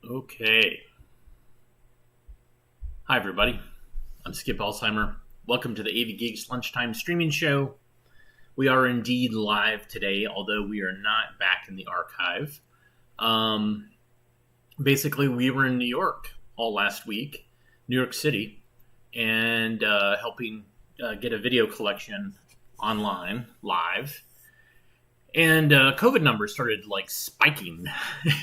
Okay. Hi, everybody. I'm Skip Alzheimer. Welcome to the AV Geeks Lunchtime streaming show. We are indeed live today, although we are not back in the archive. Basically, we were in New York all last week, New York City, and helping get a video collection online, live. And COVID numbers started spiking,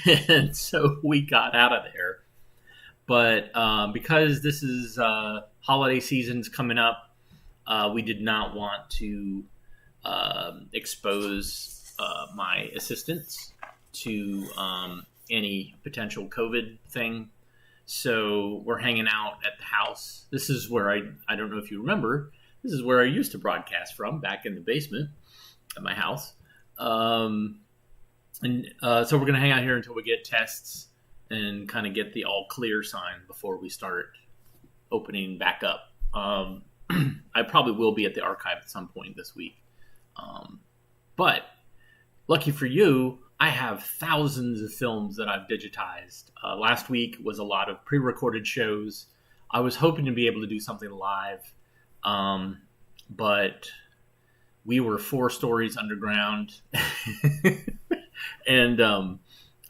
and so we got out of there. But because this is holiday season's coming up, we did not want to expose my assistants to any potential COVID thing. So we're hanging out at the house. This is where I don't know if you remember, this is where I used to broadcast from, back in the basement at my house. So we're going to hang out here until we get tests and kind of get the all clear sign before we start opening back up. I probably will be at the archive at some point this week. But lucky for you, I have thousands of films that I've digitized. Last week was a lot of pre-recorded shows. I was hoping to be able to do something live, but we were 4 stories underground, and I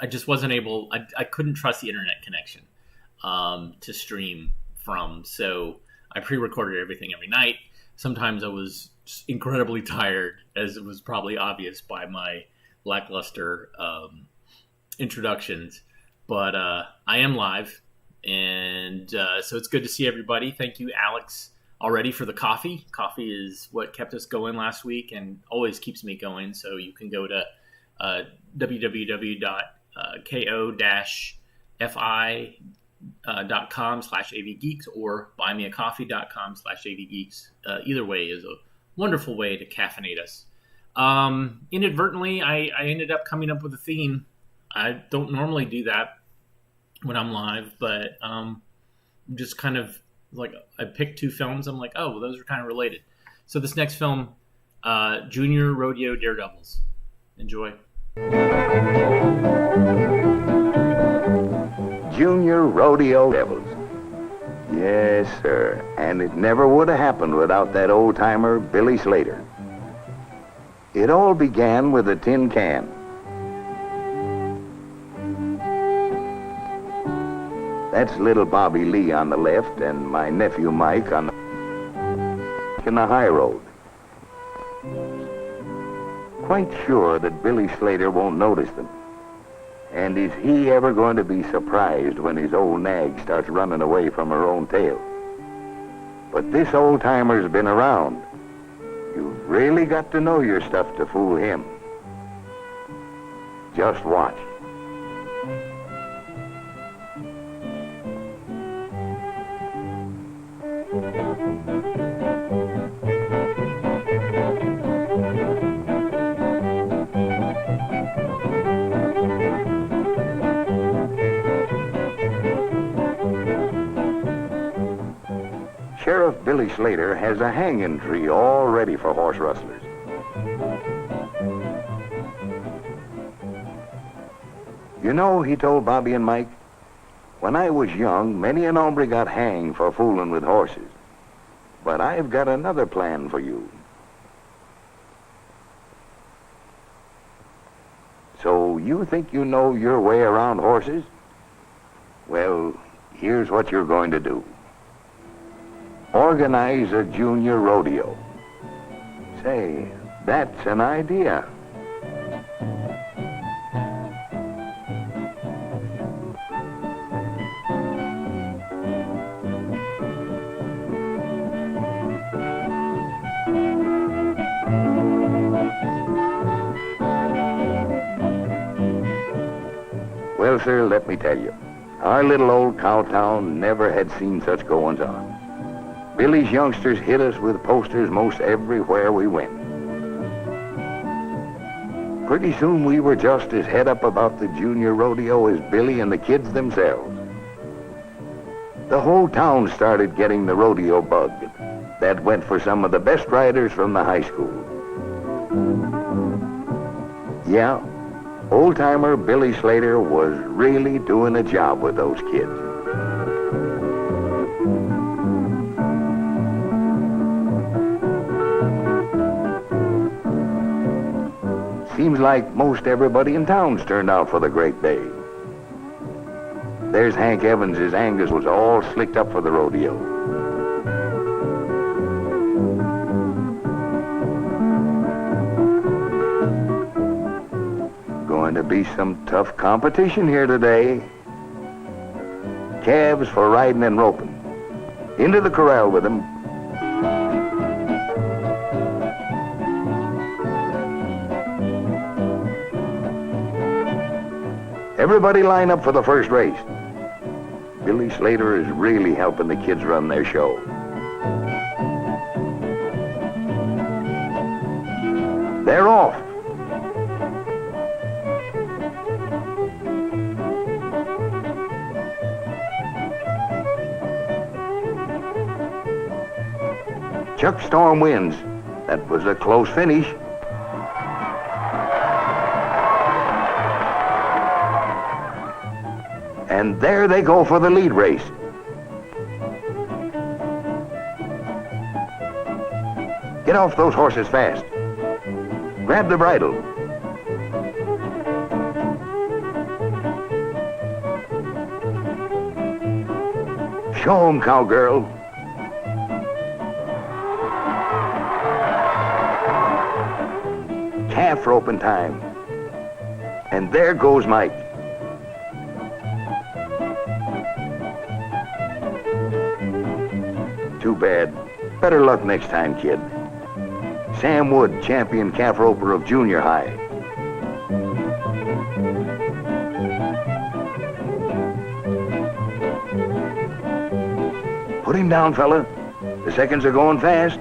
just wasn't able. I couldn't trust the internet connection to stream from. So I pre-recorded everything every night. Sometimes I was just incredibly tired, as it was probably obvious by my lackluster introductions. But I am live, and so it's good to see everybody. Thank you, Alex, already for the coffee. Coffee is what kept us going last week and always keeps me going. So you can go to www.ko-fi.com/avgeeks or buymeacoffee.com/avgeeks. Either way is a wonderful way to caffeinate us. Inadvertently, I ended up coming up with a theme. I don't normally do that when I'm live, but just kind of I picked 2 films. I'm like, oh, well, those are kind of related. So this next film, Junior Rodeo Daredevils. Enjoy. Junior Rodeo Devils. Yes, sir. And it never would have happened without that old-timer, Billy Slater. It all began with a tin can. That's little Bobby Lee on the left and my nephew Mike on the high road. Quite sure that Billy Slater won't notice them. And is he ever going to be surprised when his old nag starts running away from her own tail? But this old-timer's been around. You've really got to know your stuff to fool him. Just watch. Sheriff Billy Slater has a hanging tree all ready for horse rustlers. You know, he told Bobby and Mike, when I was young, many an hombre got hanged for fooling with horses. But I've got another plan for you. So you think you know your way around horses? Well, here's what you're going to do. Organize a junior rodeo. Say, that's an idea. Well, sir, let me tell you, our little old cow town never had seen such goings-on. Billy's youngsters hit us with posters most everywhere we went. Pretty soon we were just as head up about the junior rodeo as Billy and the kids themselves. The whole town started getting the rodeo bug. That went for some of the best riders from the high school. Yeah, Old-timer Billy Slater was really doing a job with those kids. Seems like most everybody in town's turned out for the great day. There's Hank Evans. His Angus was all slicked up for the rodeo. Going to be some tough competition here today. Calves for riding and roping. Into the corral with them. Everybody line up for the first race. Billy Slater is really helping the kids run their show. They're off. Chuck Storm wins. That was a close finish. And there they go for the lead race. Get off those horses fast. Grab the bridle. Show 'em, cowgirl. Calf roping time. And there goes Mike. Too bad. Better luck next time, kid. Sam Wood, champion calf roper of junior high. Put him down, fella. The seconds are going fast.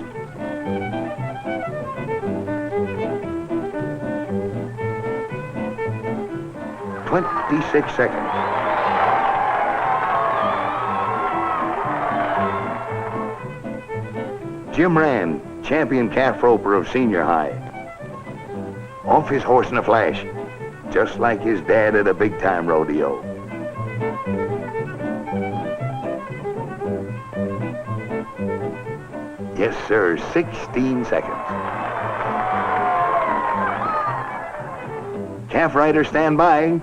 "26 seconds. Jim Rand, champion calf roper of senior high. Off his horse in a flash, just like his dad at a big-time rodeo. Yes, sir, 16 seconds. Calf rider, stand by.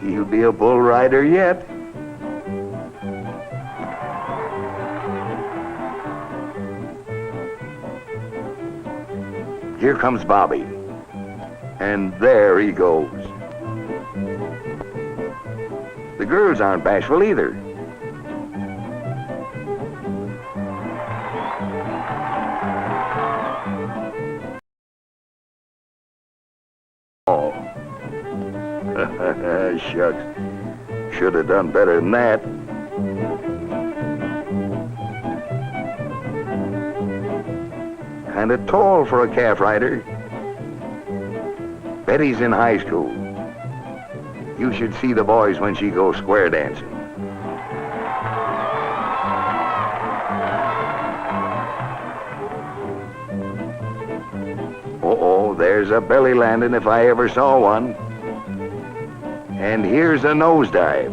He'll be a bull rider yet. Here comes Bobby. And there he goes. The girls aren't bashful either. Oh. Shucks. Should have done better than that. Kind of tall for a calf rider. Betty's in high school. You should see the boys when she goes square dancing. Uh-oh, there's a belly landing if I ever saw one. And here's a nosedive.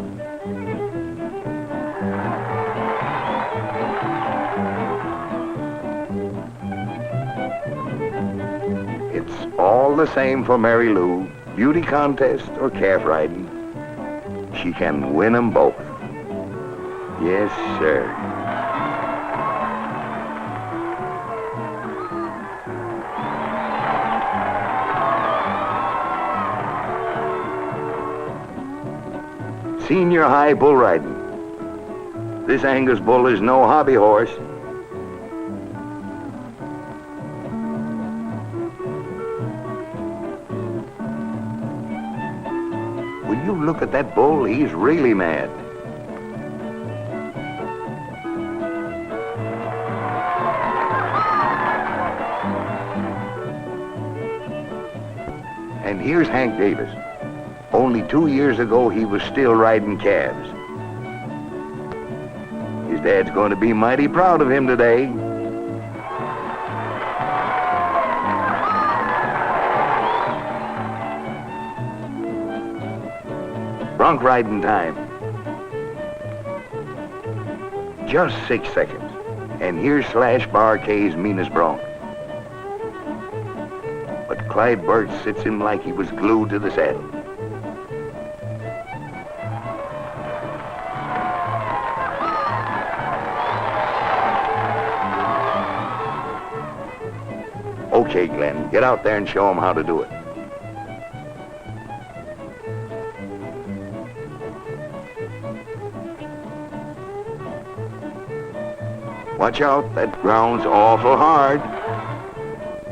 All the same for Mary Lou, beauty contest or calf riding. She can win them both. Yes, sir. Senior high bull riding. This Angus bull is no hobby horse. Look at that bull, he's really mad. And here's Hank Davis. Only 2 years ago, he was still riding calves. His dad's going to be mighty proud of him today. Bronc riding time. Just 6 seconds, and here's Slash Bar K's meanest bronc. But Clyde Burt sits him like he was glued to the saddle. Okay, Glenn, get out there and show him how to do it. Watch out, that ground's awful hard.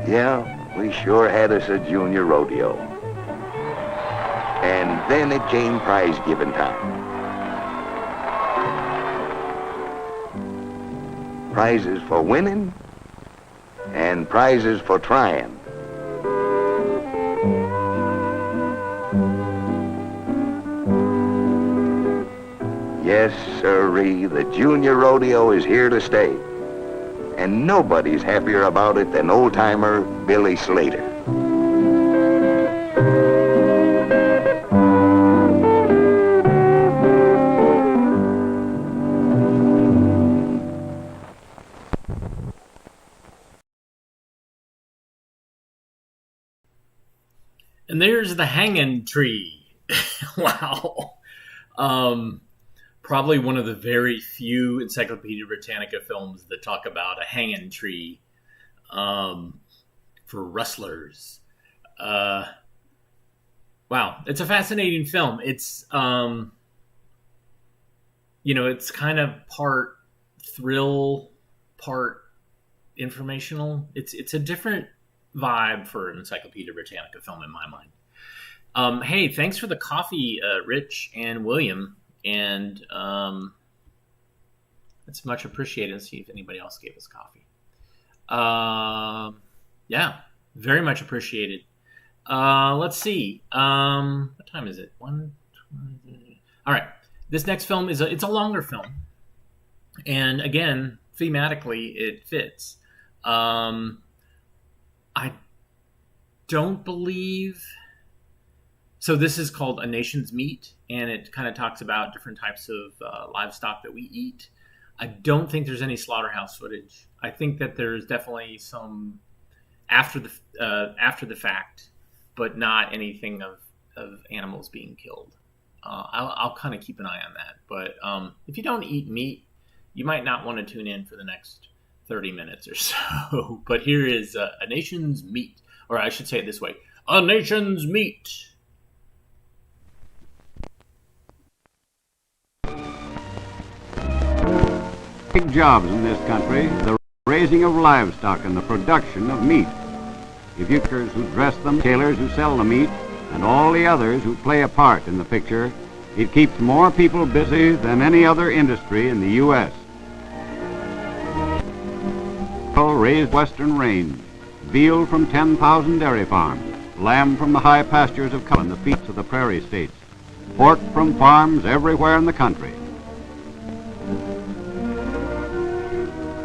Yeah, we sure had us a junior rodeo. And then it came prize giving time. Prizes for winning and prizes for trying. Yes, sirree, the junior rodeo is here to stay. And nobody's happier about it than old-timer Billy Slater. And there's the hanging tree. Wow. Probably one of the very few Encyclopedia Britannica films that talk about a hanging tree for rustlers. Wow, it's a fascinating film. It's it's kind of part thrill, part informational. It's a different vibe for an Encyclopedia Britannica film in my mind. Hey, thanks for the coffee, Rich and William. And it's much appreciated. Let's see if anybody else gave us coffee. Yeah, very much appreciated. Let's see. What time is it? 1:20. All right. This next film it's a longer film, and again, thematically, it fits. I don't believe. So this is called A Nation's Meat, and it kind of talks about different types of livestock that we eat. I don't think there's any slaughterhouse footage. I think that there's definitely some after the fact, but not anything of animals being killed. I'll kind of keep an eye on that. But if you don't eat meat, you might not want to tune in for the next 30 minutes or so. But here is A Nation's Meat, or I should say it this way, A Nation's Meat. Big jobs in this country, the raising of livestock and the production of meat. The butchers who dress them, tailors who sell the meat, and all the others who play a part in the picture, it keeps more people busy than any other industry in the U.S. Raised western range, veal from 10,000 dairy farms, lamb from the high pastures of Cullen, the feats of the prairie states, pork from farms everywhere in the country.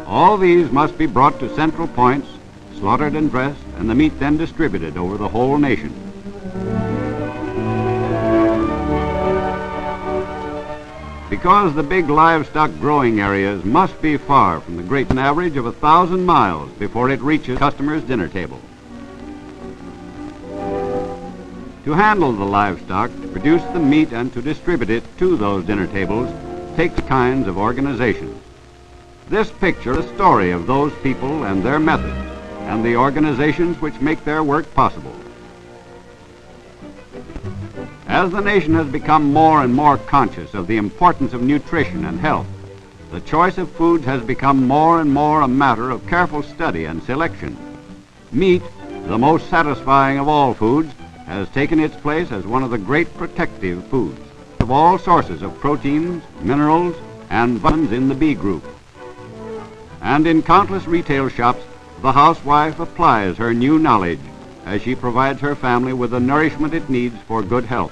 All these must be brought to central points, slaughtered and dressed, and the meat then distributed over the whole nation. Because the big livestock growing areas must be far from the great average of 1,000 miles before it reaches customers' dinner table. To handle the livestock, to produce the meat, and to distribute it to those dinner tables takes kinds of organizations. This picture is the story of those people and their methods, and the organizations which make their work possible. As the nation has become more and more conscious of the importance of nutrition and health, the choice of foods has become more and more a matter of careful study and selection. Meat, the most satisfying of all foods, has taken its place as one of the great protective foods of all sources of proteins, minerals, and vitamins in the B group. And in countless retail shops, the housewife applies her new knowledge as she provides her family with the nourishment it needs for good health.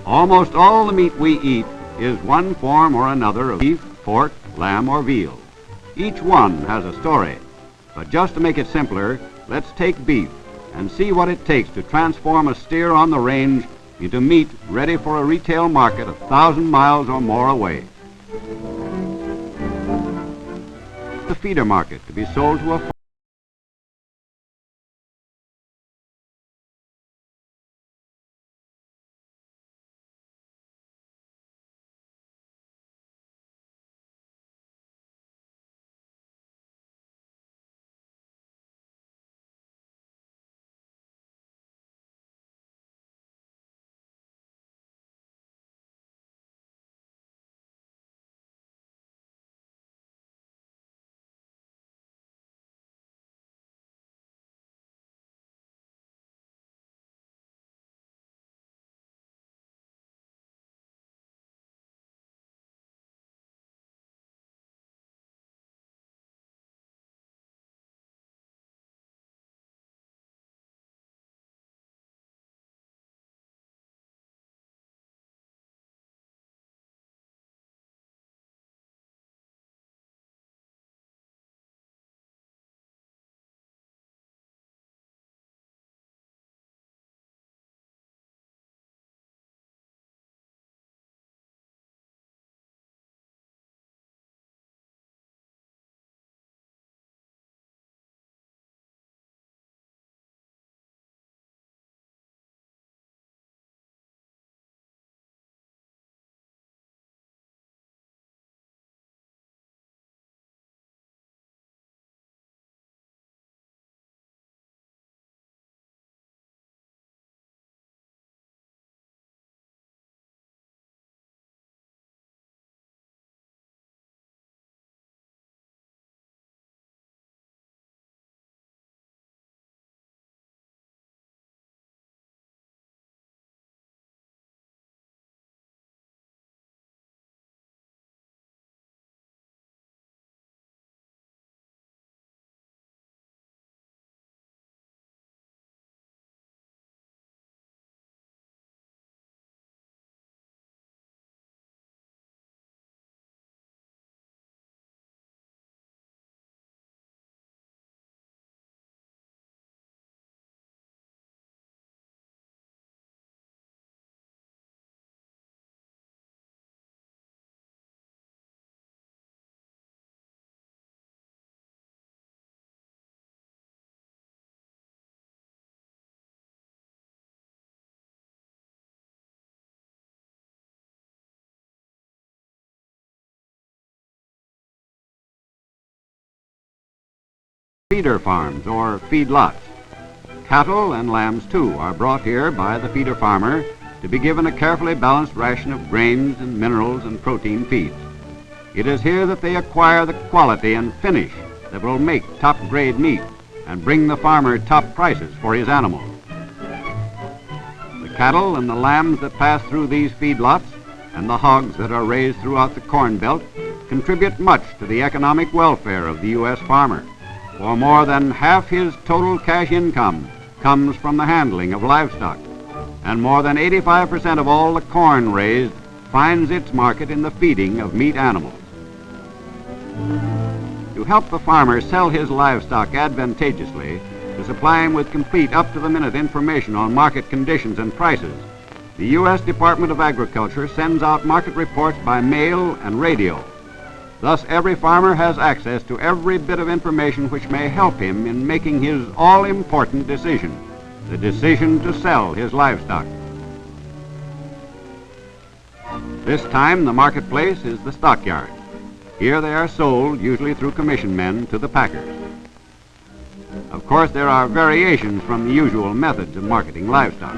Almost all the meat we eat is one form or another of beef, pork, lamb, or veal. Each one has a story. But just to make it simpler, let's take beef, and see what it takes to transform a steer on the range into meat ready for a retail market 1,000 miles or more away. The feeder market to be sold to a feeder farms or feedlots. Cattle and lambs, too, are brought here by the feeder farmer to be given a carefully balanced ration of grains and minerals and protein feeds. It is here that they acquire the quality and finish that will make top-grade meat and bring the farmer top prices for his animals. The cattle and the lambs that pass through these feedlots and the hogs that are raised throughout the Corn Belt contribute much to the economic welfare of the U.S. farmer. For more than half his total cash income comes from the handling of livestock, and more than 85% of all the corn raised finds its market in the feeding of meat animals. To help the farmer sell his livestock advantageously, to supply him with complete up-to-the-minute information on market conditions and prices, the U.S. Department of Agriculture sends out market reports by mail and radio. Thus, every farmer has access to every bit of information which may help him in making his all-important decision, the decision to sell his livestock. This time, the marketplace is the stockyard. Here they are sold, usually through commission men, to the packers. Of course, there are variations from the usual methods of marketing livestock.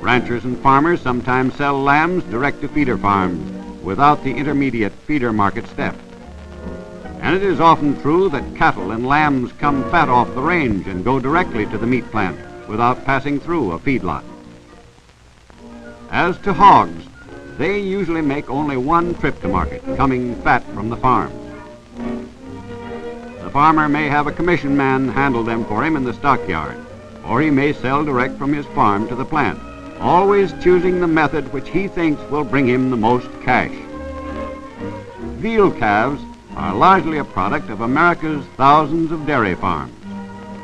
Ranchers and farmers sometimes sell lambs direct to feeder farms without the intermediate feeder market step. And it is often true that cattle and lambs come fat off the range and go directly to the meat plant without passing through a feedlot. As to hogs, they usually make only one trip to market, coming fat from the farm. The farmer may have a commission man handle them for him in the stockyard, or he may sell direct from his farm to the plant, always choosing the method which he thinks will bring him the most cash. Veal calves are largely a product of America's thousands of dairy farms.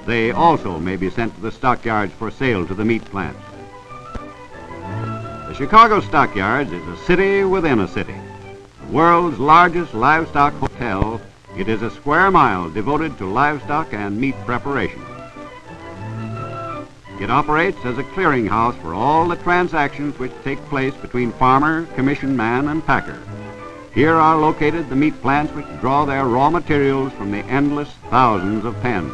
They also may be sent to the stockyards for sale to the meat plants. The Chicago Stockyards is a city within a city. The world's largest livestock hotel, it is a square mile devoted to livestock and meat preparation. It operates as a clearinghouse for all the transactions which take place between farmer, commission man, and packer. Here are located the meat plants which draw their raw materials from the endless thousands of pens.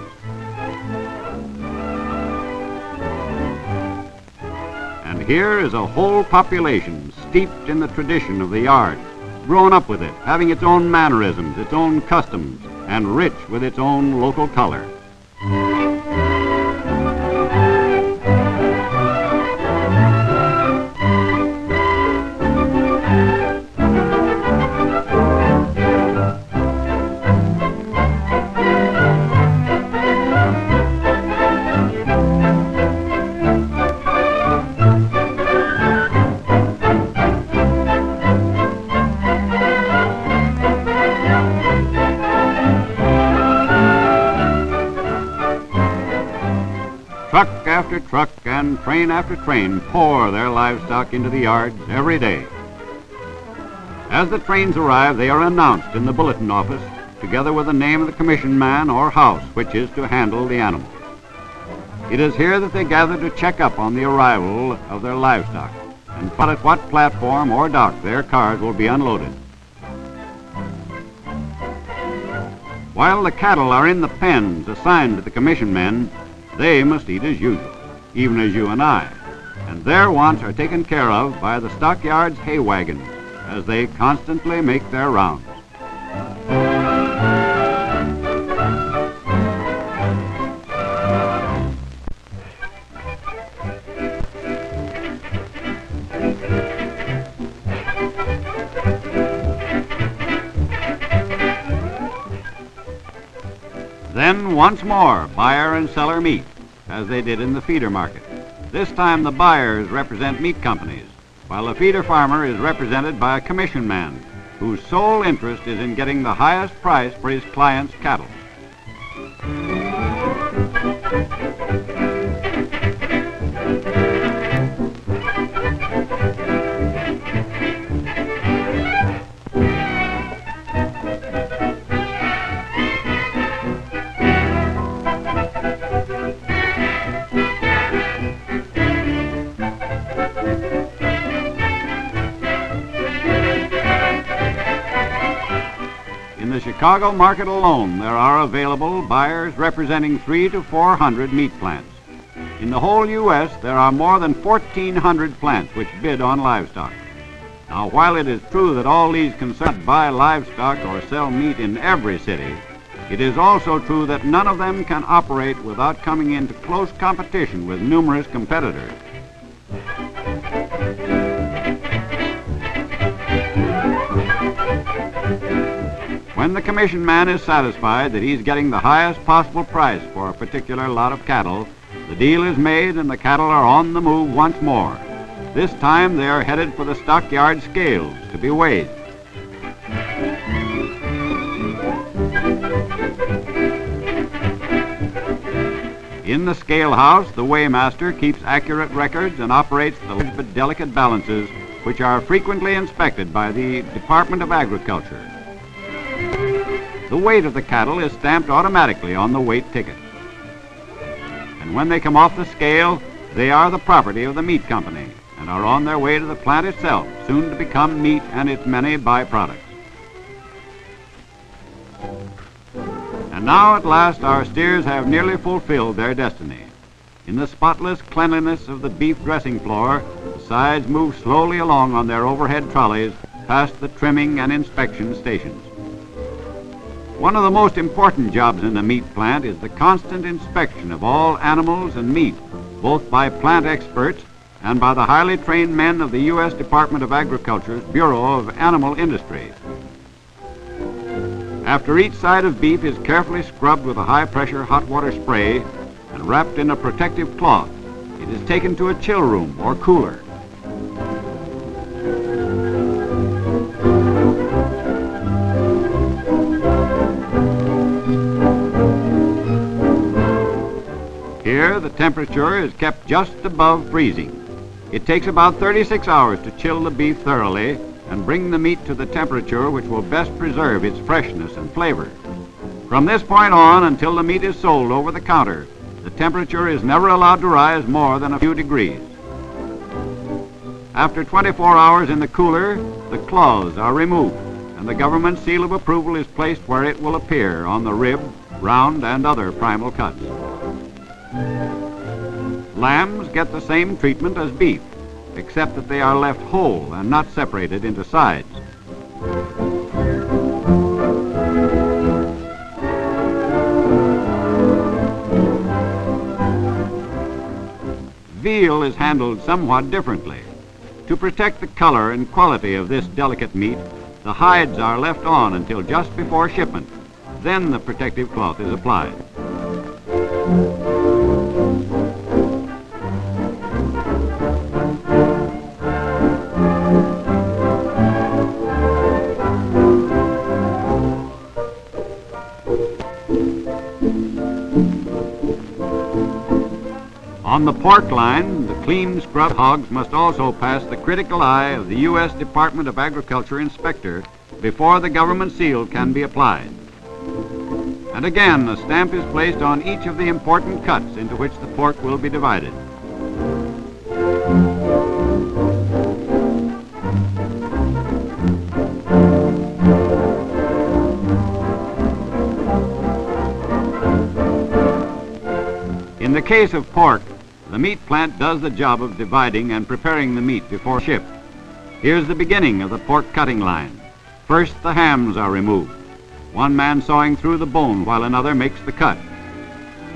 And here is a whole population steeped in the tradition of the yard, grown up with it, having its own mannerisms, its own customs, and rich with its own local color. Truck after truck and train after train pour their livestock into the yards every day. As the trains arrive, they are announced in the bulletin office, together with the name of the commission man or house which is to handle the animals. It is here that they gather to check up on the arrival of their livestock and find at what platform or dock their cars will be unloaded. While the cattle are in the pens assigned to the commission men, they must eat as usual, even as you and I, and their wants are taken care of by the stockyard's hay wagons as they constantly make their rounds. Then once more, buyer and seller meet, as they did in the feeder market. This time the buyers represent meat companies, while the feeder farmer is represented by a commission man, whose sole interest is in getting the highest price for his client's cattle. In the Chicago market alone, there are available buyers representing 300 to 400 meat plants. In the whole U.S., there are more than 1,400 plants which bid on livestock. Now, while it is true that all these concerned buy livestock or sell meat in every city, it is also true that none of them can operate without coming into close competition with numerous competitors. When the commission man is satisfied that he's getting the highest possible price for a particular lot of cattle, the deal is made and the cattle are on the move once more. This time they are headed for the stockyard scales to be weighed. In the scale house, the weighmaster keeps accurate records and operates the large but delicate balances, which are frequently inspected by the Department of Agriculture. The weight of the cattle is stamped automatically on the weight ticket. And when they come off the scale, they are the property of the meat company and are on their way to the plant itself, soon to become meat and its many byproducts. And now at last our steers have nearly fulfilled their destiny. In the spotless cleanliness of the beef dressing floor, the sides move slowly along on their overhead trolleys past the trimming and inspection stations. One of the most important jobs in the meat plant is the constant inspection of all animals and meat, both by plant experts and by the highly trained men of the U.S. Department of Agriculture's Bureau of Animal Industry. After each side of beef is carefully scrubbed with a high-pressure hot water spray and wrapped in a protective cloth, it is taken to a chill room or cooler. Here, the temperature is kept just above freezing. It takes about 36 hours to chill the beef thoroughly and bring the meat to the temperature which will best preserve its freshness and flavor. From this point on, until the meat is sold over the counter, the temperature is never allowed to rise more than a few degrees. After 24 hours in the cooler, the claws are removed, and the government seal of approval is placed where it will appear on the rib, round, and other primal cuts. Lambs get the same treatment as beef, except that they are left whole and not separated into sides. Veal is handled somewhat differently. To protect the color and quality of this delicate meat, the hides are left on until just before shipment. Then the protective cloth is applied. On the pork line, the clean scrubbed hogs must also pass the critical eye of the U.S. Department of Agriculture inspector before the government seal can be applied. And again, a stamp is placed on each of the important cuts into which the pork will be divided. In the case of pork, the meat plant does the job of dividing and preparing the meat before shipped. Here's the beginning of the pork cutting line. First, the hams are removed, one man sawing through the bone while another makes the cut.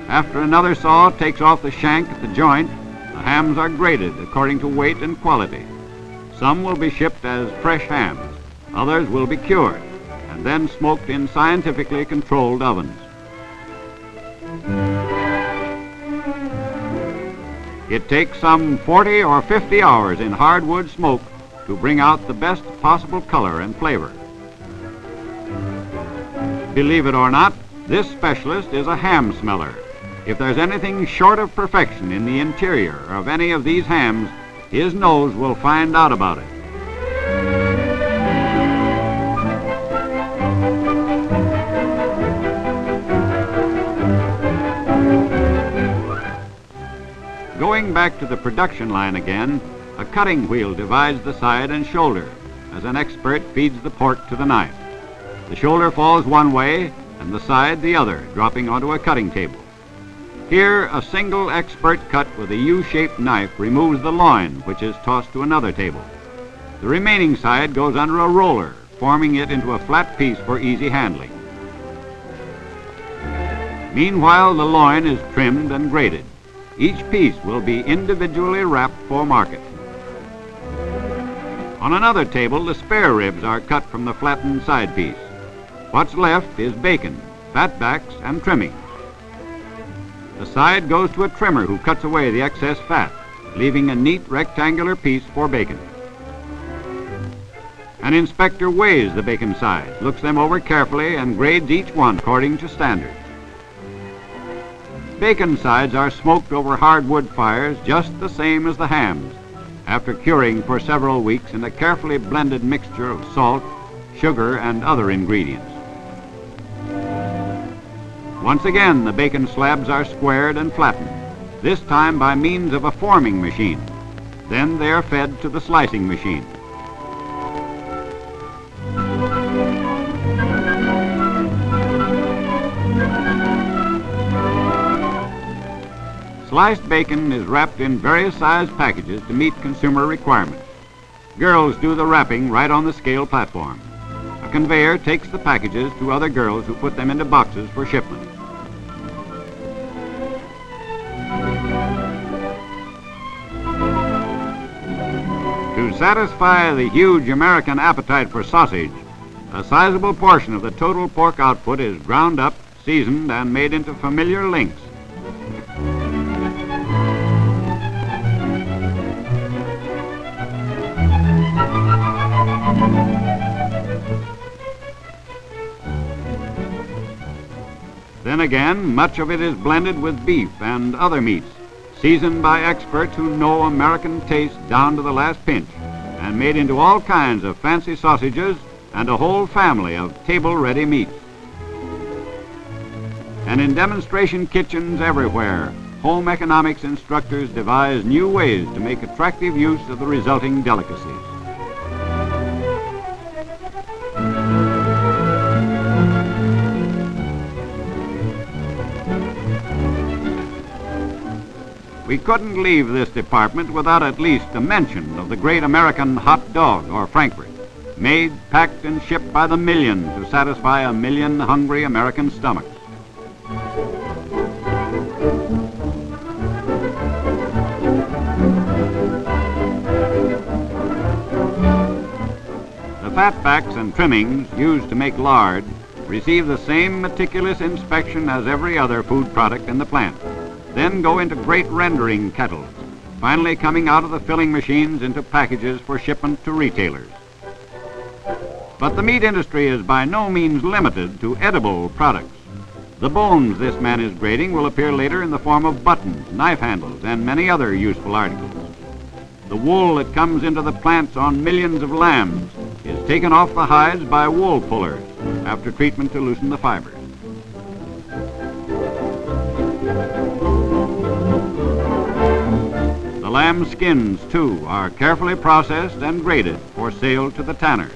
After another saw takes off the shank at the joint, the hams are graded according to weight and quality. Some will be shipped as fresh hams, others will be cured, and then smoked in scientifically controlled ovens. It takes some 40 or 50 hours in hardwood smoke to bring out the best possible color and flavor. Believe it or not, this specialist is a ham smeller. If there's anything short of perfection in the interior of any of these hams, his nose will find out about it. Going back to the production line again, a cutting wheel divides the side and shoulder as an expert feeds the pork to the knife. The shoulder falls one way and the side the other, dropping onto a cutting table. Here, a single expert cut with a U-shaped knife removes the loin, which is tossed to another table. The remaining side goes under a roller, forming it into a flat piece for easy handling. Meanwhile, the loin is trimmed and graded. Each piece will be individually wrapped for market. On another table, the spare ribs are cut from the flattened side piece. What's left is bacon, fatbacks, and trimmings. The side goes to a trimmer who cuts away the excess fat, leaving a neat rectangular piece for bacon. An inspector weighs the bacon sides, looks them over carefully, and grades each one according to standards. Bacon sides are smoked over hardwood fires just the same as the hams, after curing for several weeks in a carefully blended mixture of salt, sugar, and other ingredients. Once again, the bacon slabs are squared and flattened, this time by means of a forming machine. Then they are fed to the slicing machine. Sliced bacon is wrapped in various size packages to meet consumer requirements. Girls do the wrapping right on the scale platform. A conveyor takes the packages to other girls who put them into boxes for shipment. To satisfy the huge American appetite for sausage, a sizable portion of the total pork output is ground up, seasoned, and made into familiar links. Then again, much of it is blended with beef and other meats, seasoned by experts who know American taste down to the last pinch, and made into all kinds of fancy sausages and a whole family of table-ready meats. And in demonstration kitchens everywhere, home economics instructors devise new ways to make attractive use of the resulting delicacies. We couldn't leave this department without at least a mention of the great American hot dog, or Frankfurt, made, packed, and shipped by the million to satisfy a million hungry American stomachs. The fatbacks and trimmings used to make lard receive the same meticulous inspection as every other food product in the plant, then go into great rendering kettles, finally coming out of the filling machines into packages for shipment to retailers. But the meat industry is by no means limited to edible products. The bones this man is grading will appear later in the form of buttons, knife handles, and many other useful articles. The wool that comes into the plants on millions of lambs is taken off the hides by wool pullers after treatment to loosen the fibers. The lamb skins, too, are carefully processed and graded for sale to the tanners.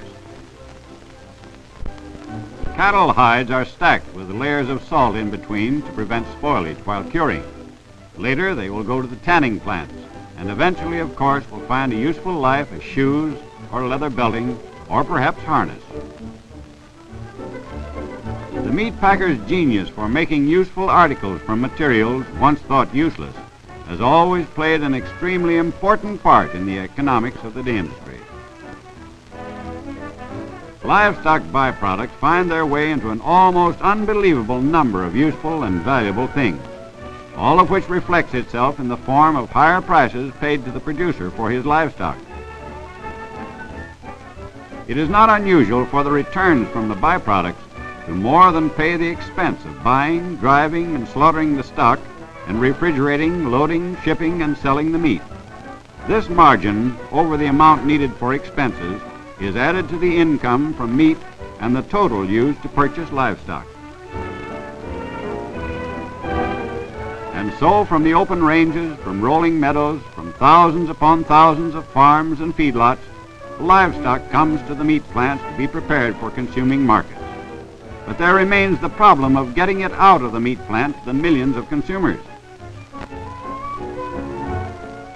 Cattle hides are stacked with layers of salt in between to prevent spoilage while curing. Later, they will go to the tanning plants, and eventually, of course, will find a useful life as shoes or leather belting or perhaps harness. The meat packer's genius for making useful articles from materials once thought useless has always played an extremely important part in the economics of the industry. Livestock byproducts find their way into an almost unbelievable number of useful and valuable things, all of which reflects itself in the form of higher prices paid to the producer for his livestock. It is not unusual for the returns from the byproducts to more than pay the expense of buying, driving, and slaughtering the stock, and refrigerating, loading, shipping, and selling the meat. This margin over the amount needed for expenses is added to the income from meat and the total used to purchase livestock. And so from the open ranges, from rolling meadows, from thousands upon thousands of farms and feedlots, livestock comes to the meat plants to be prepared for consuming markets. But there remains the problem of getting it out of the meat plant to the millions of consumers.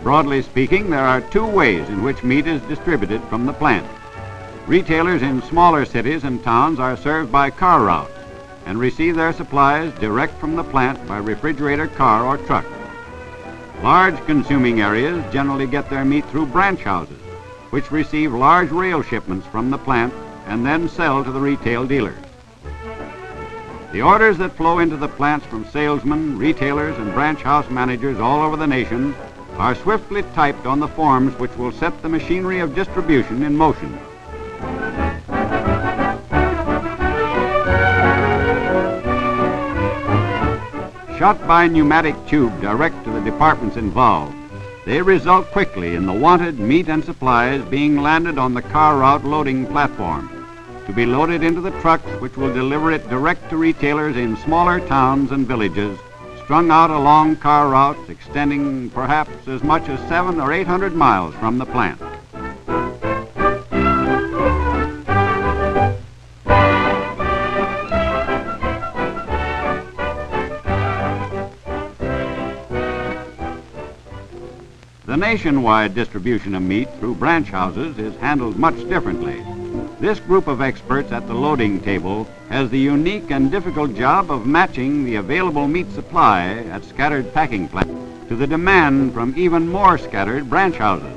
Broadly speaking, there are two ways in which meat is distributed from the plant. Retailers in smaller cities and towns are served by car routes and receive their supplies direct from the plant by refrigerator car or truck. Large consuming areas generally get their meat through branch houses, which receive large rail shipments from the plant and then sell to the retail dealers. The orders that flow into the plants from salesmen, retailers, and branch house managers all over the nation are swiftly typed on the forms which will set the machinery of distribution in motion. Shot by pneumatic tube direct to the departments involved, they result quickly in the wanted meat and supplies being landed on the car route loading platform, to be loaded into the trucks which will deliver it direct to retailers in smaller towns and villages, strung out along car routes extending perhaps as much as 700 or 800 miles from the plant. The nationwide distribution of meat through branch houses is handled much differently. This group of experts at the loading table has the unique and difficult job of matching the available meat supply at scattered packing plants to the demand from even more scattered branch houses,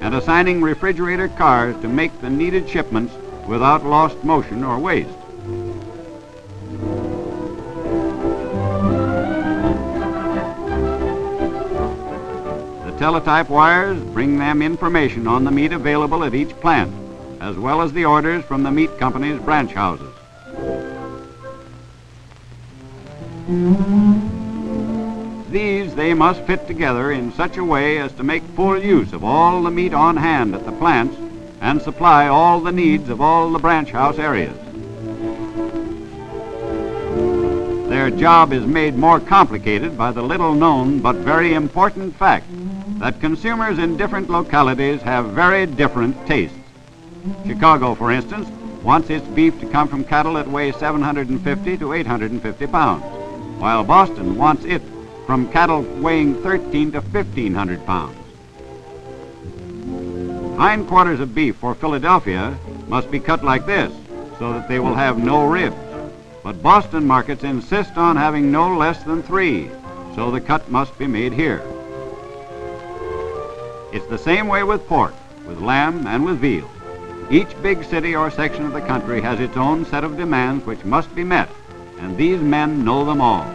and assigning refrigerator cars to make the needed shipments without lost motion or waste. The teletype wires bring them information on the meat available at each plant, as well as the orders from the meat company's branch houses. These they must fit together in such a way as to make full use of all the meat on hand at the plants and supply all the needs of all the branch house areas. Their job is made more complicated by the little known but very important fact that consumers in different localities have very different tastes. Chicago, for instance, wants its beef to come from cattle that weigh 750 to 850 pounds, while Boston wants it from cattle weighing 1,300 to 1,500 pounds. Hindquarters of beef for Philadelphia must be cut like this so that they will have no ribs. But Boston markets insist on having no less than 3, so the cut must be made here. It's the same way with pork, with lamb, and with veal. Each big city or section of the country has its own set of demands which must be met, and these men know them all.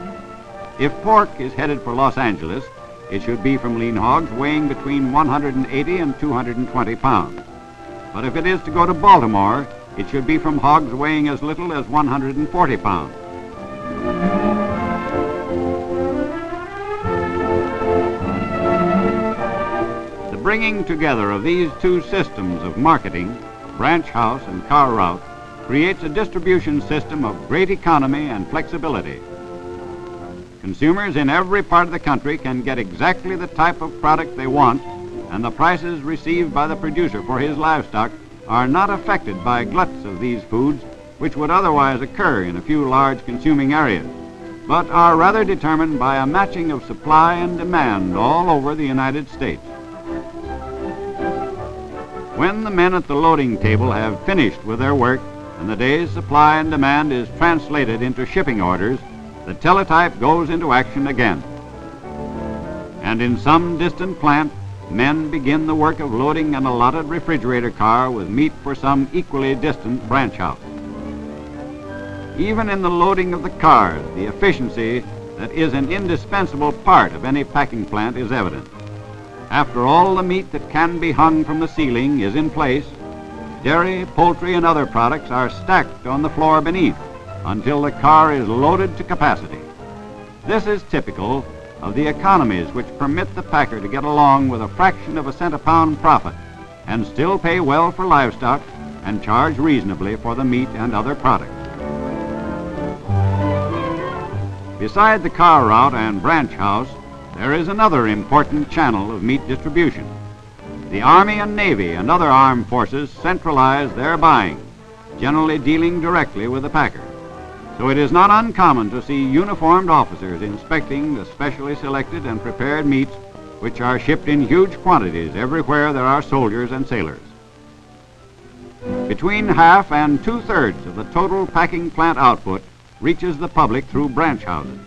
If pork is headed for Los Angeles, it should be from lean hogs weighing between 180 and 220 pounds. But if it is to go to Baltimore, it should be from hogs weighing as little as 140 pounds. The bringing together of these two systems of marketing, branch house and car route, creates a distribution system of great economy and flexibility. Consumers in every part of the country can get exactly the type of product they want, and the prices received by the producer for his livestock are not affected by gluts of these foods which would otherwise occur in a few large consuming areas, but are rather determined by a matching of supply and demand all over the United States. When the men at the loading table have finished with their work and the day's supply and demand is translated into shipping orders, the teletype goes into action again. And in some distant plant, men begin the work of loading an allotted refrigerator car with meat for some equally distant branch house. Even in the loading of the cars, the efficiency that is an indispensable part of any packing plant is evident. After all the meat that can be hung from the ceiling is in place, dairy, poultry, and other products are stacked on the floor beneath until the car is loaded to capacity. This is typical of the economies which permit the packer to get along with a fraction of a cent a pound profit and still pay well for livestock and charge reasonably for the meat and other products. Beside the car route and branch house, there is another important channel of meat distribution. The Army and Navy and other armed forces centralize their buying, generally dealing directly with the packer. So it is not uncommon to see uniformed officers inspecting the specially selected and prepared meats which are shipped in huge quantities everywhere there are soldiers and sailors. Between half and 2/3 of the total packing plant output reaches the public through branch houses.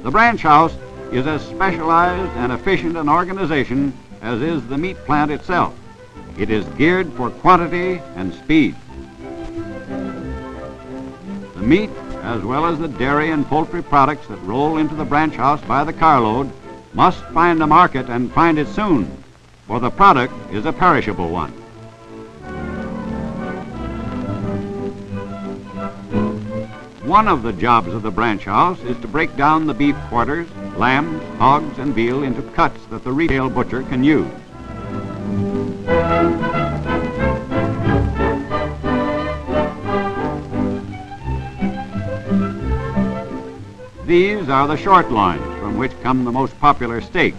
The branch house is as specialized and efficient an organization as is the meat plant itself. It is geared for quantity and speed. The meat, as well as the dairy and poultry products that roll into the branch house by the carload, must find a market and find it soon, for the product is a perishable one. One of the jobs of the branch house is to break down the beef quarters, lambs, hogs, and veal into cuts that the retail butcher can use. These are the short loins from which come the most popular steaks.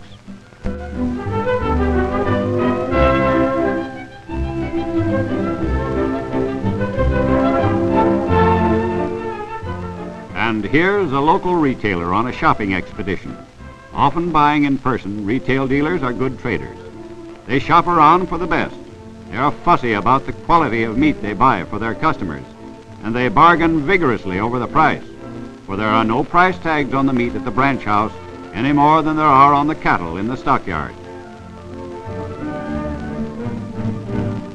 And here's a local retailer on a shopping expedition. Often buying in person, retail dealers are good traders. They shop around for the best. They are fussy about the quality of meat they buy for their customers, and they bargain vigorously over the price, for there are no price tags on the meat at the branch house any more than there are on the cattle in the stockyard.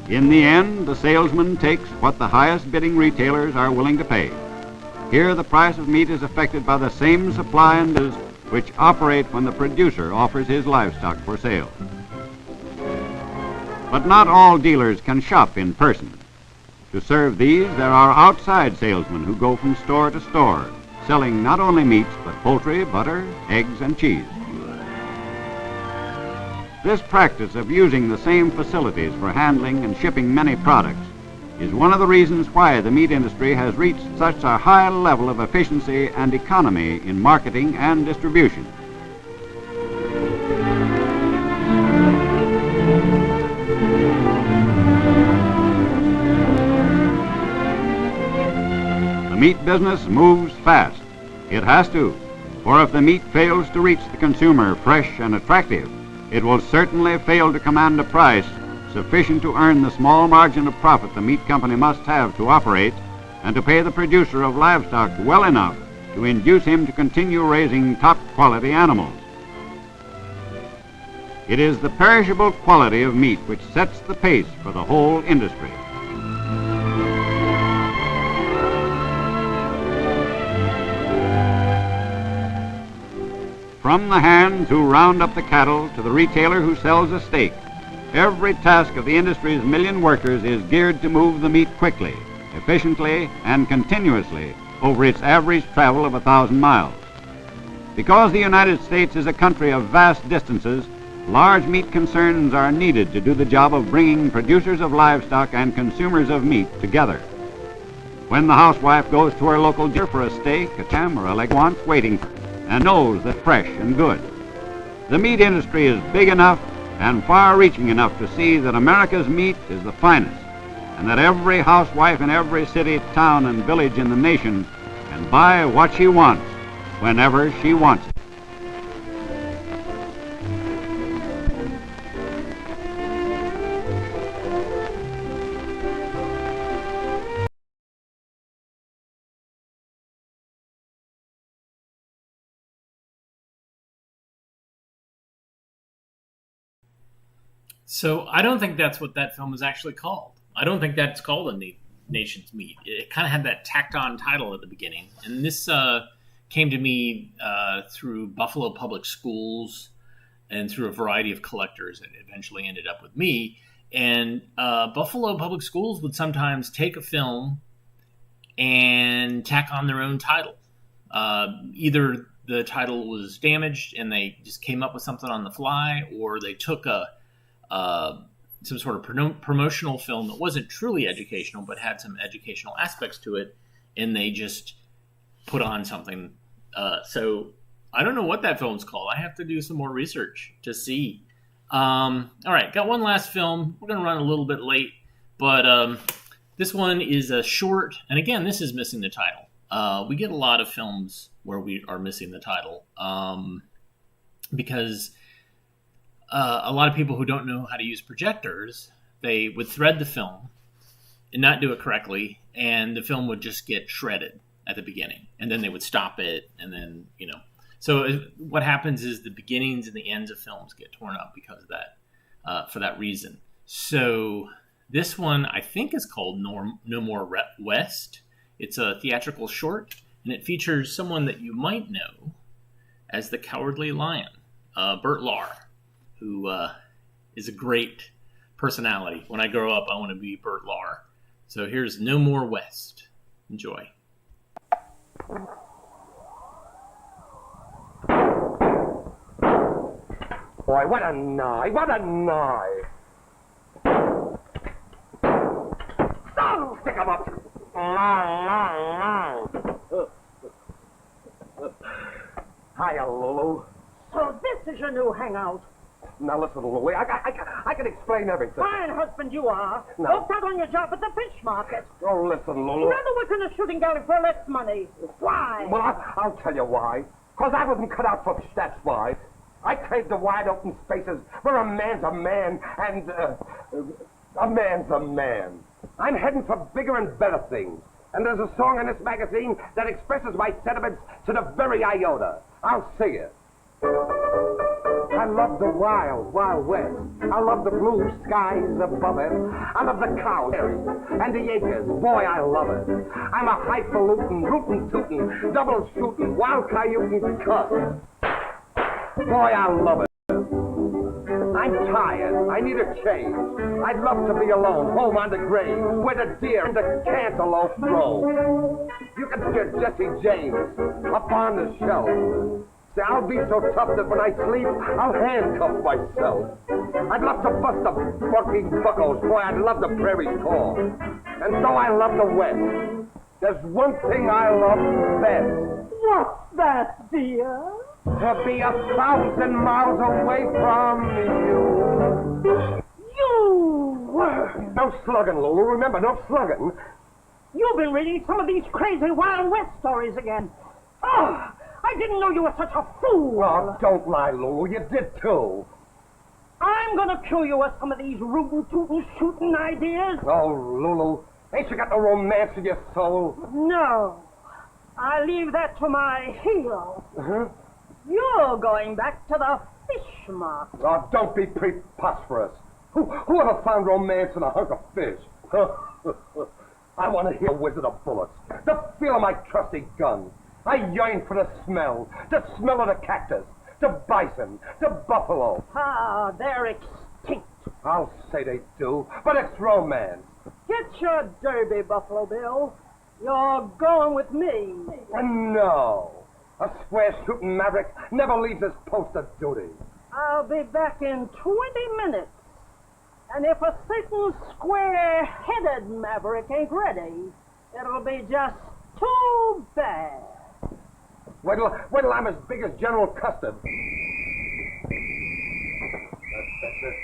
In the end, the salesman takes what the highest bidding retailers are willing to pay. Here, the price of meat is affected by the same supply and demand which operate when the producer offers his livestock for sale. But not all dealers can shop in person. To serve these, there are outside salesmen who go from store to store, selling not only meats, but poultry, butter, eggs, and cheese. This practice of using the same facilities for handling and shipping many products is one of the reasons why the meat industry has reached such a high level of efficiency and economy in marketing and distribution. The meat business moves fast. It has to, for if the meat fails to reach the consumer fresh and attractive, it will certainly fail to command a price sufficient to earn the small margin of profit the meat company must have to operate and to pay the producer of livestock well enough to induce him to continue raising top quality animals. It is the perishable quality of meat which sets the pace for the whole industry. From the hands who round up the cattle to the retailer who sells a steak, every task of the industry's million workers is geared to move the meat quickly, efficiently, and continuously over its average travel of 1,000 miles. Because the United States is a country of vast distances, large meat concerns are needed to do the job of bringing producers of livestock and consumers of meat together. When the housewife goes to her local dealer for a steak, a ham, or a leg, wants waiting for her and knows that fresh and good. The meat industry is big enough and far-reaching enough to see that America's meat is the finest, and that every housewife in every city, town, and village in the nation can buy what she wants whenever she wants it. So I don't think that's what that film is actually called. I don't think that's called A Nation's Meat. It kind of had that tacked on title at the beginning. And this came to me through Buffalo Public Schools and through a variety of collectors. It eventually ended up with me. And Buffalo Public Schools would sometimes take a film and tack on their own title. Either the title was damaged and they just came up with something on the fly, or they took some sort of promotional film that wasn't truly educational but had some educational aspects to it, and they just put on something. So I don't know what that film's called. I have to do some more research to see. All right, got one last film. We're going to run a little bit late, but this one is a short, and again, this is missing the title. We get a lot of films where we are missing the title because a lot of people who don't know how to use projectors, they would thread the film and not do it correctly, and the film would just get shredded at the beginning, and then they would stop it, and then, So what happens is the beginnings and the ends of films get torn up because of that, for that reason. So this one, I think, is called No More West. It's a theatrical short, and it features someone that you might know as the Cowardly Lion, Bert Lahr, who is a great personality. When I grow up, I want to be Bert Lahr. So here's No More West. Enjoy. Boy, what a night! What a night! Oh, stick 'em up! Hiya, Lulu. So this is your new hangout. Now listen, Lulu, I can explain everything. Fine husband you are. No. Don't start on your job at the fish market. Oh, listen, Lulu. Rather work in a shooting gallery for less money. Why? Well, I'll tell you why. 'Cause I wasn't cut out for fish, that's why. I crave the wide open spaces where a man's a man and a man's a man. I'm heading for bigger and better things. And there's a song in this magazine that expresses my sentiments to the very iota. I'll sing it. I love the wild, wild west. I love the blue skies above it. I love the cows and the acres. Boy, I love it. I'm a highfalutin, rootin' tootin', double shootin', wild coyote cuss. Boy, I love it. I'm tired. I need a change. I'd love to be alone, home on the grave, where the deer and the cantaloupe roam. You can hear Jesse James up on the shelf. See, I'll be so tough that when I sleep, I'll handcuff myself. I'd love to bust the bucking buckles. Boy, I'd love the prairie's call. And though I love the West, there's one thing I love best. What's that, dear? To be 1,000 miles away from you. You! No slugging, Lulu. Remember, no slugging. You've been reading some of these crazy Wild West stories again. Oh, I didn't know you were such a fool. Oh, don't lie, Lulu. You did too. I'm gonna kill you with some of these rootin' tootin' shooting ideas. Oh, Lulu. Ain't you got no romance in your soul? No. I leave that to my heel. Uh-huh. You're going back to the fish market. Oh, don't be preposterous. Who ever found romance in a hunk of fish? I want to hear Wizard of Bullets. The feel of my trusty gun. I yearn for the smell of the cactus, the bison, the buffalo. Ah, they're extinct. I'll say they do, but it's romance. Get your derby, Buffalo Bill. You're going with me. And no, a square shooting maverick never leaves his post of duty. I'll be back in 20 minutes. And if a certain square-headed maverick ain't ready, it'll be just too bad. Wait till I'm as big as General Custard. That's it.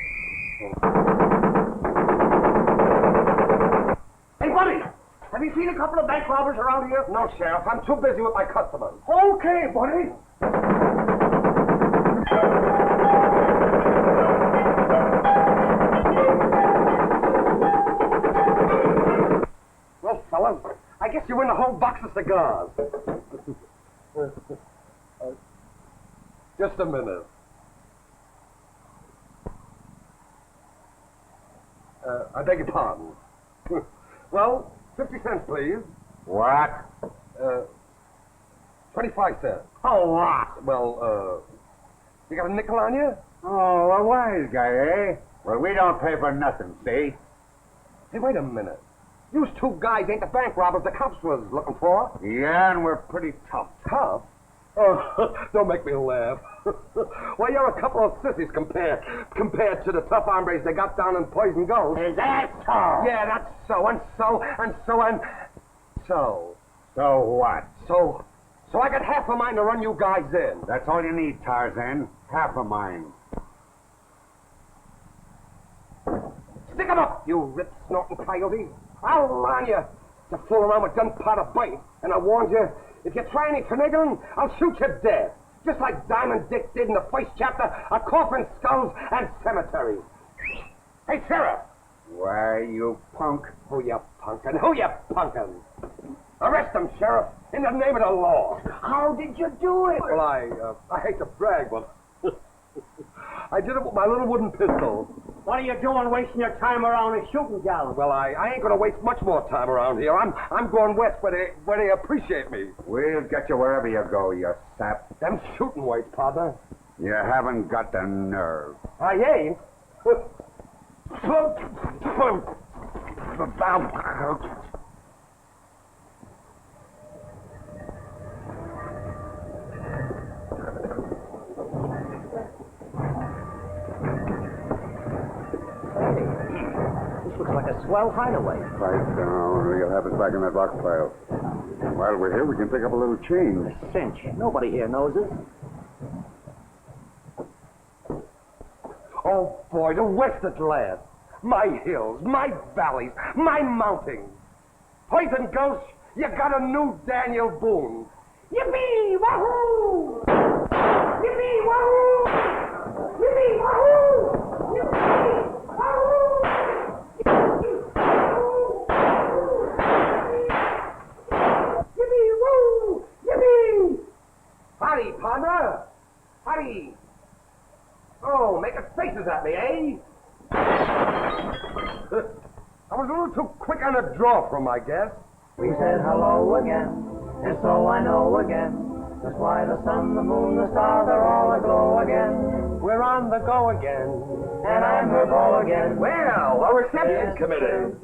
Hey, buddy! Have you seen a couple of bank robbers around here? No, Sheriff. I'm too busy with my customers. Okay, buddy. Well, fellas, I guess you win the whole box of cigars. Just a minute. I beg your pardon. Well, 50 cents, please. What? 25 cents. Oh, what? Well, you got a nickel on you? Oh, a wise guy, eh? Well, we don't pay for nothing, see? Hey, wait a minute. You two guys ain't the bank robbers the cops was looking for. Yeah, and we're pretty tough. Tough? Oh, don't make me laugh. Well, you're a couple of sissies compared to the tough hombres they got down in Poison Ghost. Is that so? Yeah, that's so, and so, and so, and so. So what? So I got half a mind to run you guys in. That's all you need, Tarzan. Half a mind. Stick 'em up, you rip-snorting coyote. I'll warn you to fool around with gunpowder bite. And I warned you, if you try any finagling, I'll shoot you dead. Just like Diamond Dick did in the first chapter of Coffin, Skulls, and Cemetery. Hey, Sheriff. Why, you punk. Who you punkin'? Who you punkin'? Arrest him, Sheriff, in the name of the law. How did you do it? Well, I hate to brag, but I did it with my little wooden pistol. What are you doing wasting your time around a shooting gallery? Well, I ain't gonna waste much more time around here. I'm going west where they appreciate me. We'll get you wherever you go, you sap. Them shooting weights, partner. You haven't got the nerve. I ain't. This looks like a swell hideaway. Pipe down. You'll have us back in that rock pile. While we're here, we can pick up a little change. Cinch. Nobody here knows it. Oh, boy, the West at last. My hills, my valleys, my mountains. Poison Ghost, you got a new Daniel Boone. Yippee! Wahoo! Yippee! Wahoo! Yippee! Wahoo! Yippee! Wahoo! Yippee! Woo! Yippee! Howdy, partner. Howdy. Oh, making faces at me, eh? I was a little too quick on the draw for 'em, I guess. We said hello again, and so I know again. That's why the sun, the moon, the stars are all aglow again. We're on the go again. we'll go again. Well, a reception committee.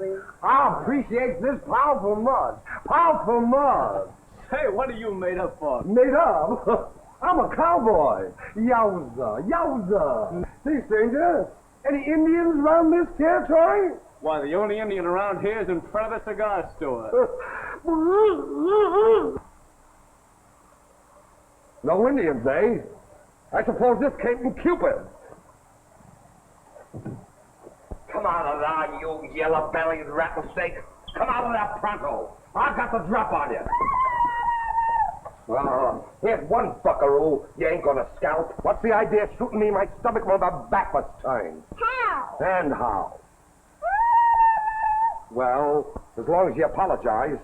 I appreciate this powerful mud. Powerful mud. Hey, what are you made up for? Made up? I'm a cowboy. Yowza, yowza. See, stranger, any Indians around this territory? Why, the only Indian around here is in front of the cigar store. No Indians, eh? I suppose this came from Cupid. Come out of there, you yellow-bellied rattlesnake. Come out of there pronto. I've got the drop on you. Here's one buckaroo you ain't gonna scalp. What's the idea of shooting me in my stomach when my back was turned? How? And how? Well, as long as you apologize.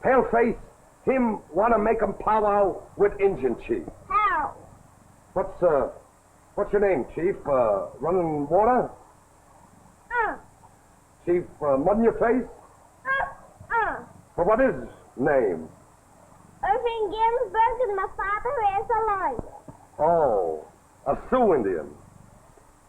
Paleface, him wanna make him powwow with Injun Chief. How? What's your name, Chief? Running water? Chief, mud in your face? Well, what is name? Irving Ginsburg and my father is a lawyer. Oh, a Sioux Indian.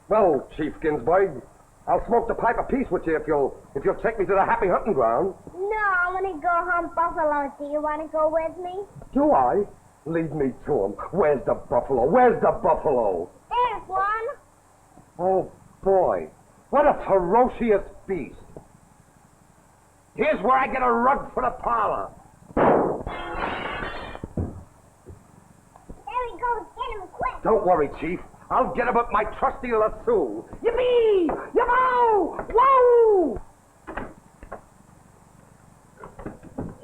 Well, Chief Ginsburg, I'll smoke the pipe of peace with you if you'll take me to the happy hunting ground. No, I want to go hunt buffalo. Do you want to go with me? Do I? Lead me to him. Where's the buffalo? Where's the buffalo? There's one. Oh, boy. What a ferocious beast. Here's where I get a rug for the parlor. There he goes. Get him quick. Don't worry, Chief. I'll get him with my trusty lasso. Yippee! Yabbo! Whoa!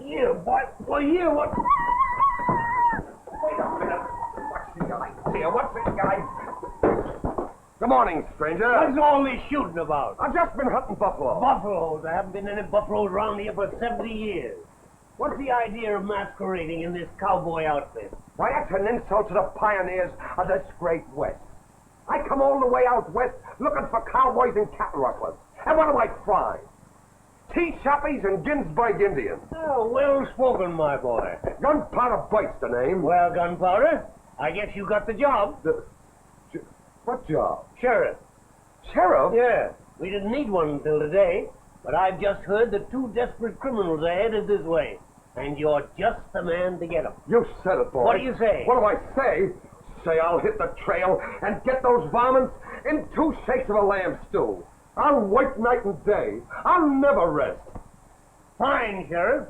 Yeah, what? Well, yeah, what? Wait a minute. What's the idea? What's the guy? Good morning, stranger. What's all this shooting about? I've just been hunting buffalo. Buffaloes. There haven't been any buffaloes around here for 70 years. What's the idea of masquerading in this cowboy outfit? Why, that's an insult to the pioneers of this great West. I come all the way out west looking for cowboys and cattle rustlers. And what do I find? Tea shoppies and Ginsburg Indians. Oh, well spoken, my boy. Gunpowder Bite's the name. Well, Gunpowder, I guess you got the job. What job? Sheriff. Sheriff? Yeah, we didn't need one until today, but I've just heard that 2 desperate criminals are headed this way, and you're just the man to get them. You said it, boy. What do you say? What do I say? Say I'll hit the trail and get those varmints in 2 shakes of a lamb stew. I'll work night and day. I'll never rest. Fine, Sheriff.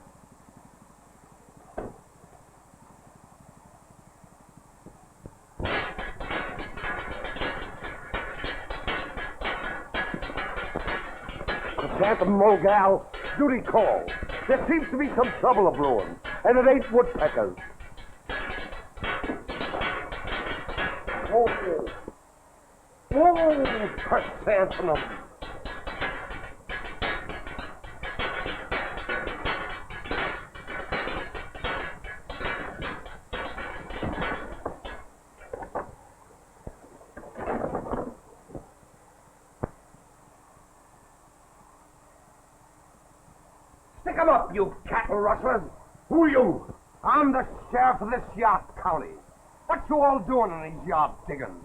Phantom Mogal, duty call. There seems to be some trouble a-brewing, and it ain't woodpeckers. Oh, chrysanthemum. Stick 'em up, you cattle rustlers. Who are you? I'm the sheriff of this yard county. What you all doing in these yard diggings?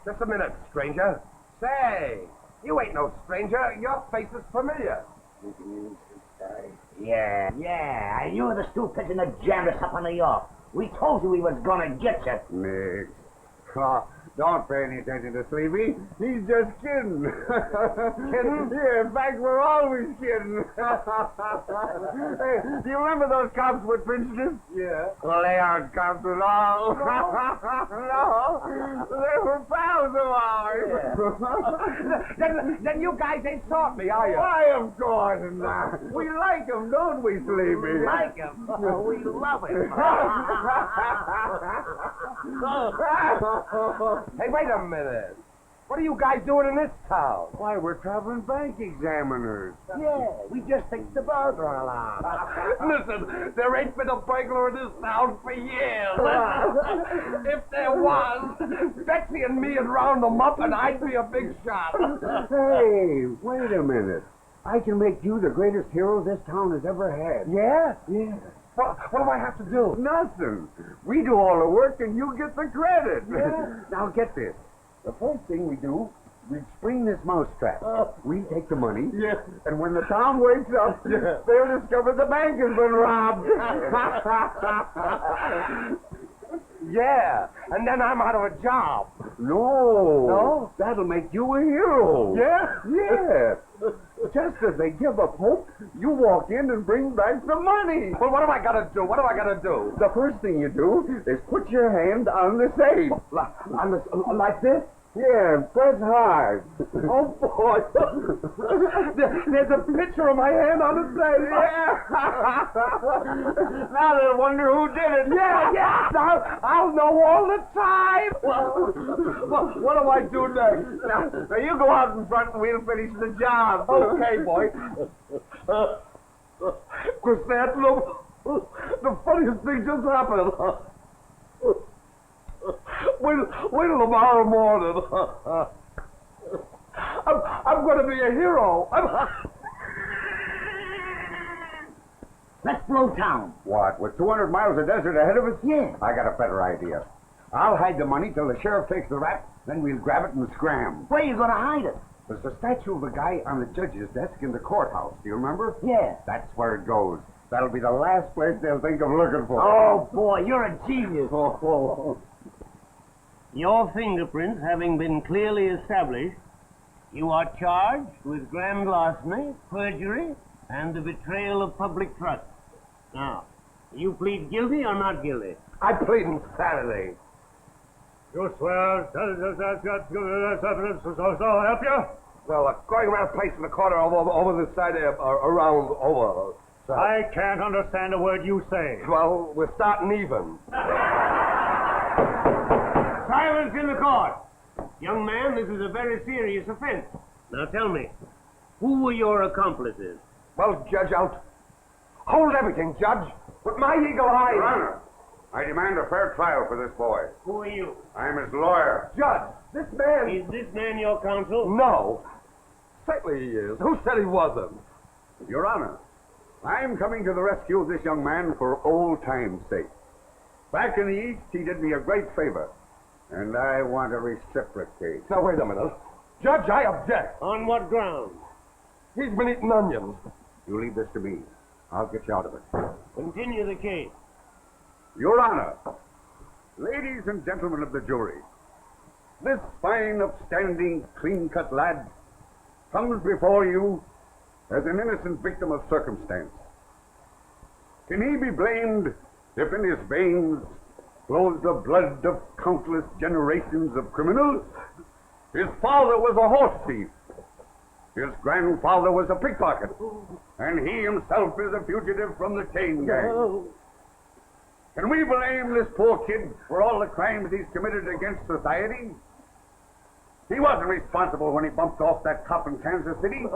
Just a minute, stranger. Say, you ain't no stranger. Your face is familiar. Yeah, I knew the stupid that jammed us up on New York. We told you we was gonna get you. Nick. Don't pay any attention to Sleepy. He's just kidding. Kidding? Yeah, in fact, we're always kidding. Hey, do you remember those cops with Princeton? Yeah. Well, they aren't cops at all. No. They were pals of ours. Then you guys ain't sought me, are you? Why, of course not. We like him, don't we, Sleepy? Like him? We love him. Hey, wait a minute. What are you guys doing in this town? Why, we're traveling bank examiners. Yeah, we just fixed the burglar alarm. Listen, there ain't been a burglar in this town for years. If there was, Betsy and me would round them up and I'd be a big shot. Hey, wait a minute. I can make you the greatest hero this town has ever had. Yeah? Yeah. What do I have to do? Nothing. We do all the work and you get the credit. Yeah. Now get this. The first thing we do, we spring this mousetrap. We take the money. Yeah. And when the town wakes up, they'll discover the bank has been robbed. Yeah, and then I'm out of a job. No. No? That'll make you a hero. Yeah? Yeah. Just as they give up hope, you walk in and bring back the money. Well, what am I gonna do? What am I gonna do? The first thing you do is put your hand on the safe. Like this? Yeah, and press hard. Oh, boy. There's a picture of my hand on the safe. Now they'll wonder who did it. Yeah. I'll know all the time. What do I do next? Now, you go out in front and we'll finish the job. Okay, boy. Chrysanthemum, the funniest thing just happened. Wait till tomorrow morning. I'm going to be a hero. Let's blow town. What, with 200 miles of desert ahead of us? Yeah. I got a better idea. I'll hide the money till the sheriff takes the rap, then we'll grab it and scram. Where you gonna hide it? There's the statue of a guy on the judge's desk in the courthouse. Do you remember? Yeah. That's where it goes. That'll be the last place they'll think of looking for. Oh, boy, you're a genius. Your fingerprints having been clearly established, you are charged with grand larceny, perjury, and the betrayal of public trust. Now, you plead guilty or not guilty? I plead insanity. You swear so help you? Well, going around a place in the corner over this side, around over. So. I can't understand a word you say. Well, we're starting even. Silence in the court. Young man, this is a very serious offense. Now tell me, who were your accomplices? Well, Judge, hold everything, Judge. With my eagle eye. Your Honor, I demand a fair trial for this boy. Who are you? I'm his lawyer. Judge, this man... Is this man your counsel? No. Certainly he is. Who said he wasn't? Your Honor, I'm coming to the rescue of this young man for old time's sake. Back in the East, he did me a great favor, and I want to reciprocate. Now, wait a minute. Judge, I object. On what ground? He's been eating onions. You leave this to me. I'll get you out of it. Continue the case. Your Honor, ladies and gentlemen of the jury, this fine, upstanding, clean-cut lad comes before you as an innocent victim of circumstance. Can he be blamed if in his veins flows the blood of countless generations of criminals? His father was a horse thief. His grandfather was a pickpocket. And he himself is a fugitive from the chain gang. Can we blame this poor kid for all the crimes he's committed against society? He wasn't responsible when he bumped off that cop in Kansas City.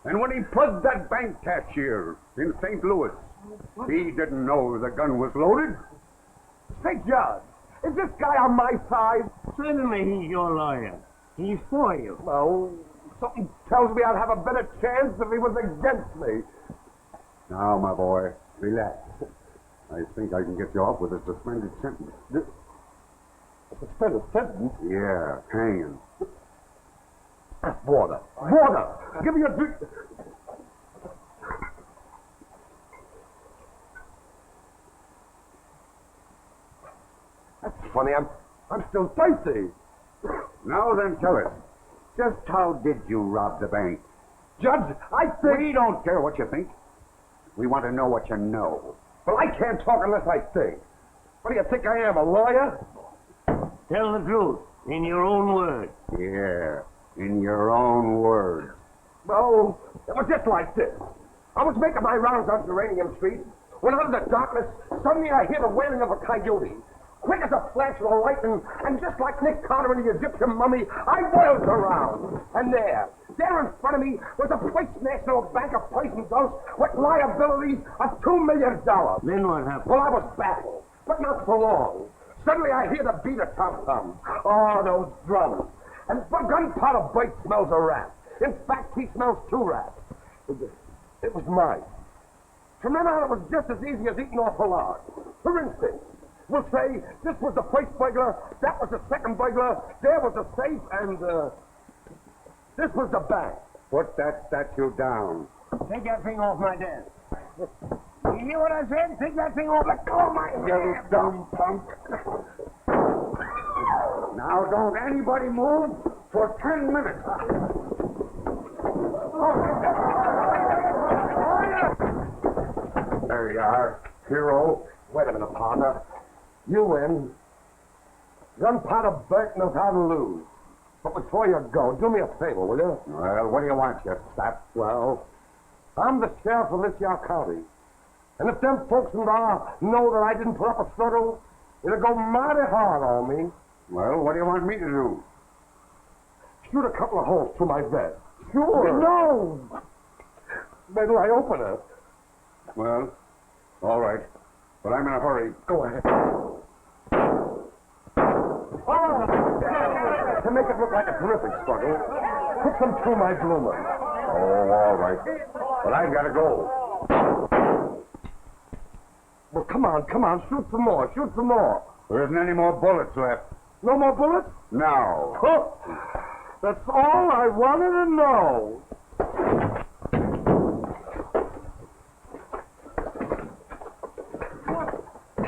And when he plugged that bank cashier in St. Louis, he didn't know the gun was loaded. Say, Judge, is this guy on my side? Certainly he's your lawyer. He's for you. Well, something tells me I'd have a better chance if he was against me. Now, my boy, relax. I think I can get you off with a suspended sentence. A suspended sentence? Yeah, hanging. Water. Water! Give me a drink. That's funny. I'm still thirsty. Now then, tell us, just how did you rob the bank? Judge, I think... We don't care what you think. We want to know what you know. Well, I can't talk unless I think. What do you think I am, a lawyer? Tell the truth, in your own words. Yeah, in your own words. Well, it was just like this. I was making my rounds on Geranium Street when out of the darkness, suddenly I hear the wailing of a coyote. Quick as a flash of the lightning, and just like Nick Carter in the Egyptian mummy, I whirled around. And there in front of me was a Place National Bank of poison dose with liabilities of $2 million. Then what happened? Well, I was baffled, but not for long. Suddenly I hear the beat of tom-toms. Oh, those drums. And gunpowder Bite smells a rat. In fact, he smells 2 rats. It was mine. From then on, it was just as easy as eating off a log. For instance, We'll say this was the first burglar, that was the second burglar, there was the safe, and this was the bank. Put that statue down. Take that thing off my desk. You hear what I said? Take that thing off. Let go of my You dumb punk. Now don't anybody move for 10 minutes. There you are, hero. Wait a minute, partner. You win. Gunpowder Bert knows how to lose. But before you go, do me a favor, will you? Well, what do you want, you sap? Well, I'm the sheriff of this here county. And if them folks in there know that I didn't put up a struggle, it'll go mighty hard on me. Well, what do you want me to do? Shoot a couple of holes through my vest. Sure. No! Wait till I open it. Well, all right. But I'm in a hurry. Go ahead. To make it look like a terrific struggle, put some through my bloomer. Oh, all right. But I've got to go. Well, come on, shoot some more. There isn't any more bullets left. No more bullets? No. Huh. That's all I wanted to know.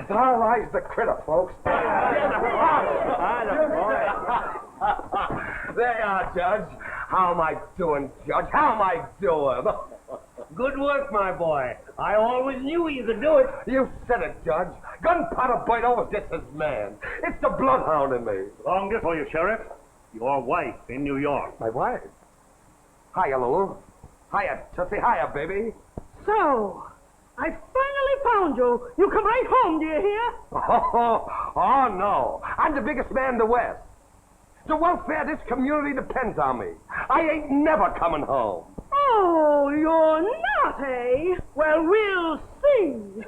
There lies the critter, folks. There you are, Judge. How am I doing, Judge? How am I doing? Good work, my boy. I always knew you could do it. You said it, Judge. Gunpowder Bite always gets his man. It's the bloodhound in me. Long for you, Sheriff. Your wife in New York. My wife? Hiya, Lulu. Hiya, Tootsie. Hiya, baby. So, I finally found you. You come right home, do you hear? Oh, no. I'm the biggest man in the West. The welfare of this community depends on me. I ain't never coming home. Oh, you're not, eh? Well, we'll see.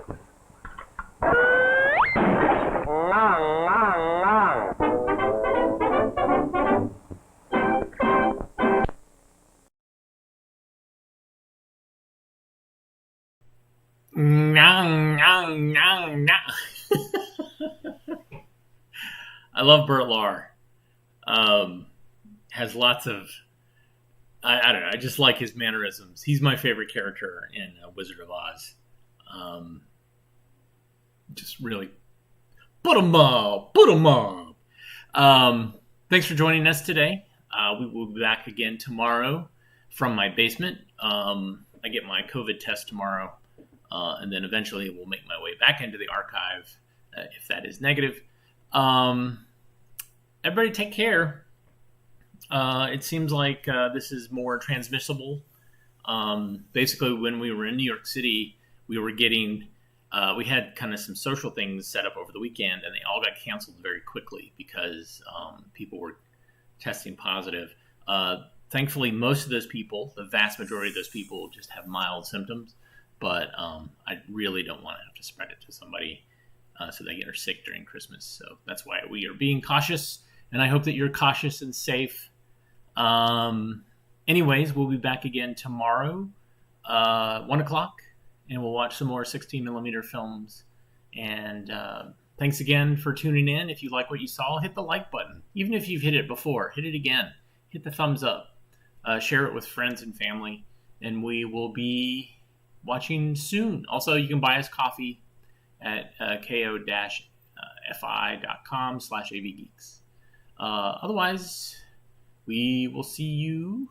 I love Bert Lahr. Has lots of, I don't know, I just like his mannerisms. He's my favorite character in Wizard of Oz. Just really put him up. Thanks for joining us today. We will be back again tomorrow from my basement. I get my COVID test tomorrow, and then eventually we'll make my way back into the archive if that is negative. Everybody take care. It seems like this is more transmissible. Basically, when we were in New York City, we were getting, we had kind of some social things set up over the weekend, and they all got canceled very quickly because people were testing positive. Thankfully, most of those people, the vast majority of those people, just have mild symptoms. But I really don't want to have to spread it to somebody so they get sick during Christmas. So that's why we are being cautious, and I hope that you're cautious and safe. Anyways, we'll be back again tomorrow, 1 o'clock, and we'll watch some more 16mm films. And thanks again for tuning in. If you like what you saw, hit the like button. Even if you've hit it before, hit it again. Hit the thumbs up. Share it with friends and family, and we will be watching soon. Also, you can buy us coffee at ko-fi.com/avgeeks. Otherwise, we will see you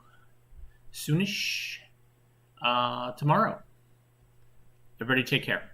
soonish tomorrow. Everybody take care.